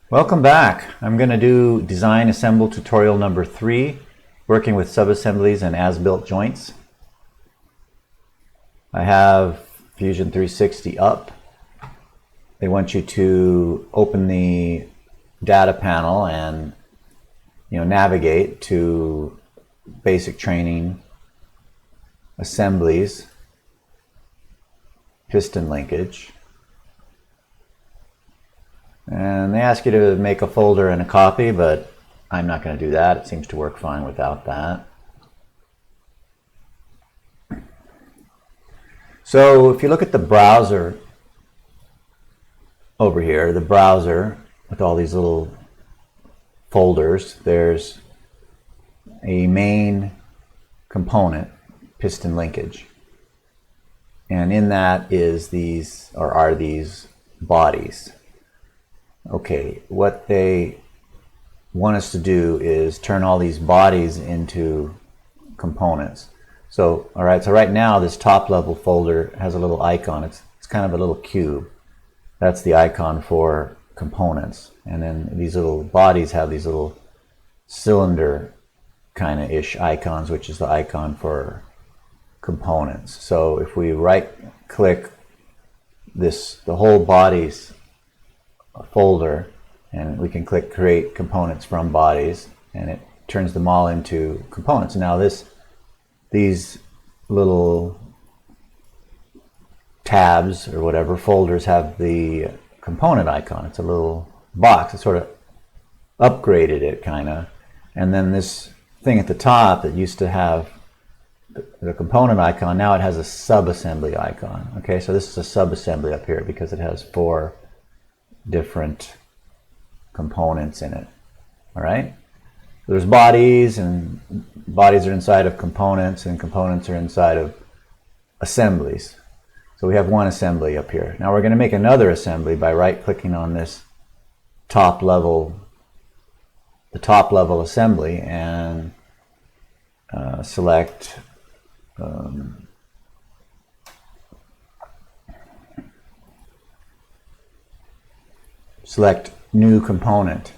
Welcome back. I'm going to do Design Assemble tutorial number 3, working with subassemblies and as-built joints. I have Fusion 360 up. They want you to open the data panel and navigate to basic training, assemblies, piston linkage. And they ask you to make a folder and a copy, but I'm not going to do that. It seems to work fine without that. So if you look at the browser over here, the browser with all these little folders, there's a main component, piston linkage. And in that is are these bodies. Okay, what they want us to do is turn all these bodies into components. So, all right, so right now this top level folder has a little icon. It's kind of a little cube. That's the icon for components. And then these little bodies have these little cylinder kind of ish icons, which is the icon for components. So if we right click the whole bodies folder, and we can click create components from bodies, and it turns them all into components. Now these little tabs or whatever folders have the component icon. It's a little box. It sort of upgraded it kind of, and then this thing at the top that used to have the component icon, now it has a subassembly icon. Okay, so this is a subassembly up here because it has 4 different components in it. All right, there's bodies, and bodies are inside of components, and components are inside of assemblies. So we have one assembly up here. Now we're going to make another assembly by right clicking on this the top level assembly, and select select new component.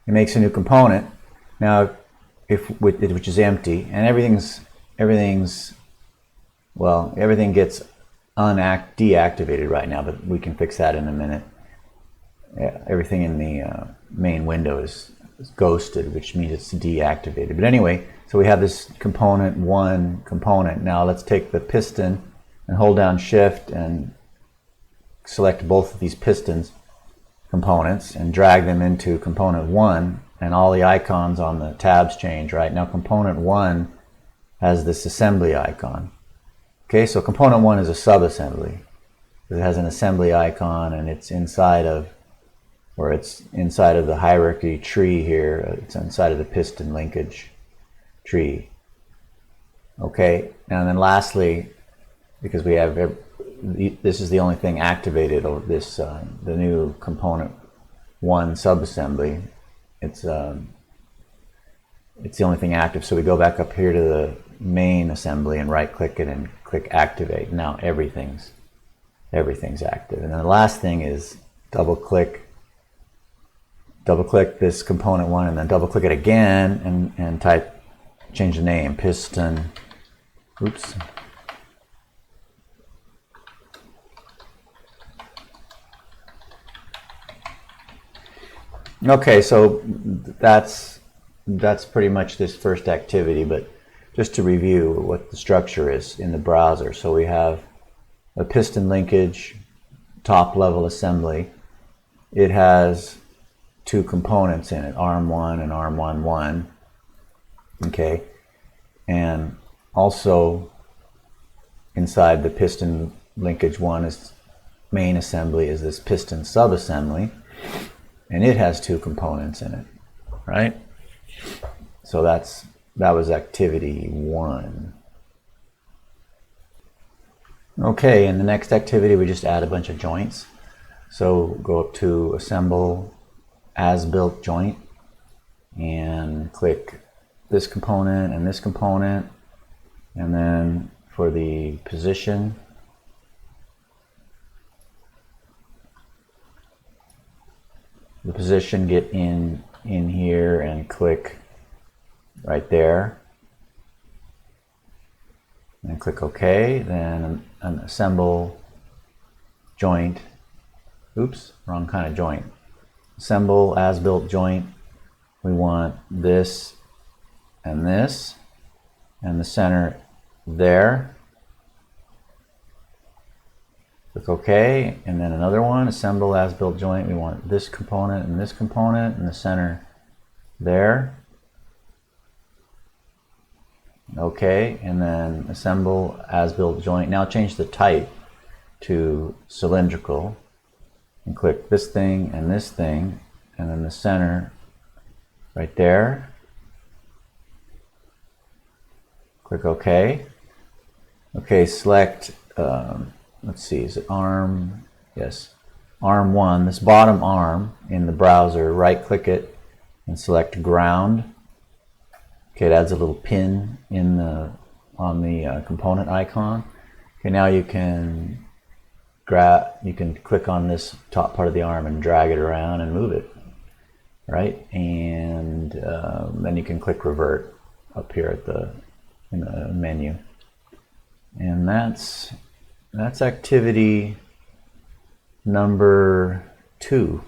It makes a new component now, which is empty, and everything gets deactivated right now, but we can fix that in a minute. Everything in the main window is ghosted, which means it's deactivated. But anyway, so we have this component 1 component. Now let's take the piston and hold down shift and select both of these pistons components and drag them into component 1, and all the icons on the tabs change. Right now component 1 has this assembly icon. Okay, so component 1 is a subassembly. It has an assembly icon, and it's inside of the hierarchy tree here. It's inside of the piston linkage tree. Okay, and then lastly, because we have this is the only thing activated over this the new component 1 subassembly. It's the only thing active. So we go back up here to the main assembly and right click it and click activate. Now everything's active. And then the last thing is double click this component 1, and then double click it again and change the name, piston. Oops. Okay, so that's pretty much this first activity, but just to review what the structure is in the browser. So we have a piston linkage top level assembly. It has 2 components in it, arm 1 and arm 1. Okay, and also inside the piston linkage 1 is main assembly is this piston subassembly, and it has 2 components in it, right? So that was activity 1. Okay, in the next activity we just add a bunch of joints. So go up to Assemble As Built Joint and click this component and this component, and then for the position, the position, get in here and click right there. And click OK. Then an assemble joint. Oops, wrong kind of joint. Assemble as built joint. We want this, and the center there. Click OK, and then another one, assemble as built joint. We want this component, and the center there. OK, and then assemble as built joint. Now change the type to cylindrical, and click this thing, and then the center right there. Click OK. OK, select, let's see, is it arm? Yes, arm 1, this bottom arm in the browser, right click it and select ground. Okay, it adds a little pin in on the component icon. Okay, now you can click on this top part of the arm and drag it around and move it, right? And then you can click revert up here at in the menu. And that's activity number 2.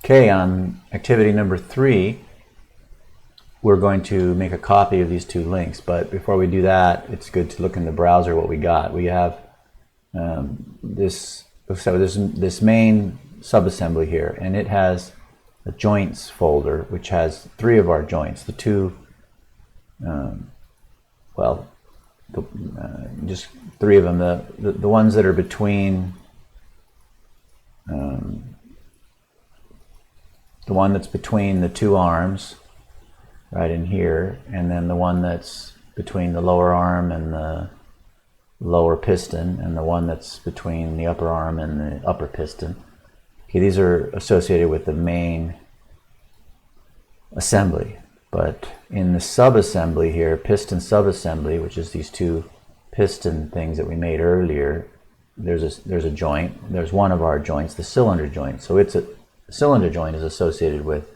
Okay, on activity number 3, we're going to make a copy of these 2 links. But before we do that, it's good to look in the browser what we got. We have this main subassembly here, and it has a joints folder which has 3 of our joints. The 2, just 3 of them. The ones that are between, the one that's between the 2 arms, right in here, and then the one that's between the lower arm and the lower piston, and the one that's between the upper arm and the upper piston. Okay, these are associated with the main assembly. But in the subassembly here, piston subassembly, which is these 2 piston things that we made earlier, there's a joint. There's one of our joints, the cylinder joint. So the cylinder joint is associated with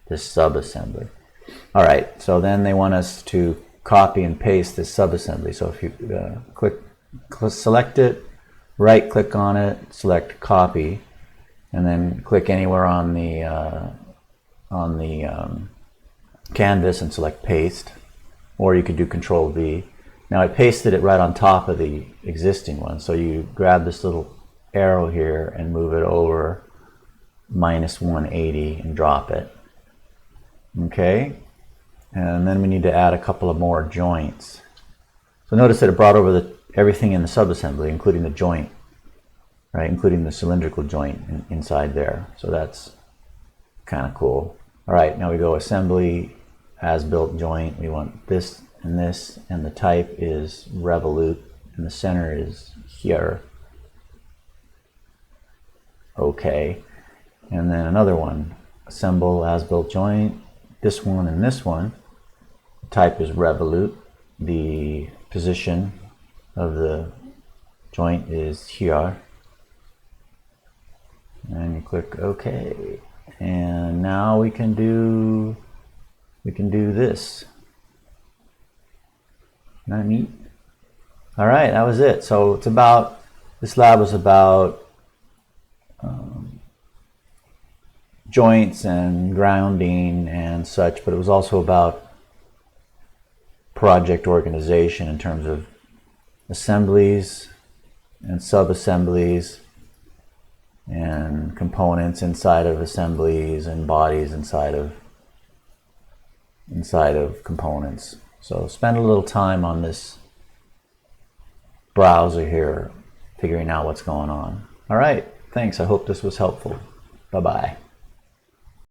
this subassembly. All right, so then they want us to copy and paste this subassembly. So if you select it, right click on it, select copy, and then click anywhere on the canvas and select paste, or you could do Control V. Now I pasted it right on top of the existing one, so you grab this little arrow here and move it over -180 and drop it. Okay, and then we need to add a couple of more joints. So notice that it brought over everything in the subassembly, including the joint, right, including the cylindrical joint inside there. So that's kind of cool. All right, now we go assembly as built joint. We want this, and the type is revolute, and the center is here. Okay, and then another one, assemble as built joint. This one and this one, the type is revolute. The position of the joint is here, and you click OK. And now we can do this. Isn't that neat? All right, that was it. So this lab was about joints and grounding and such, but it was also about project organization in terms of assemblies and subassemblies and components inside of assemblies and bodies inside of components. So spend a little time on this browser here, figuring out what's going on. All right, thanks. I hope this was helpful. Bye-bye.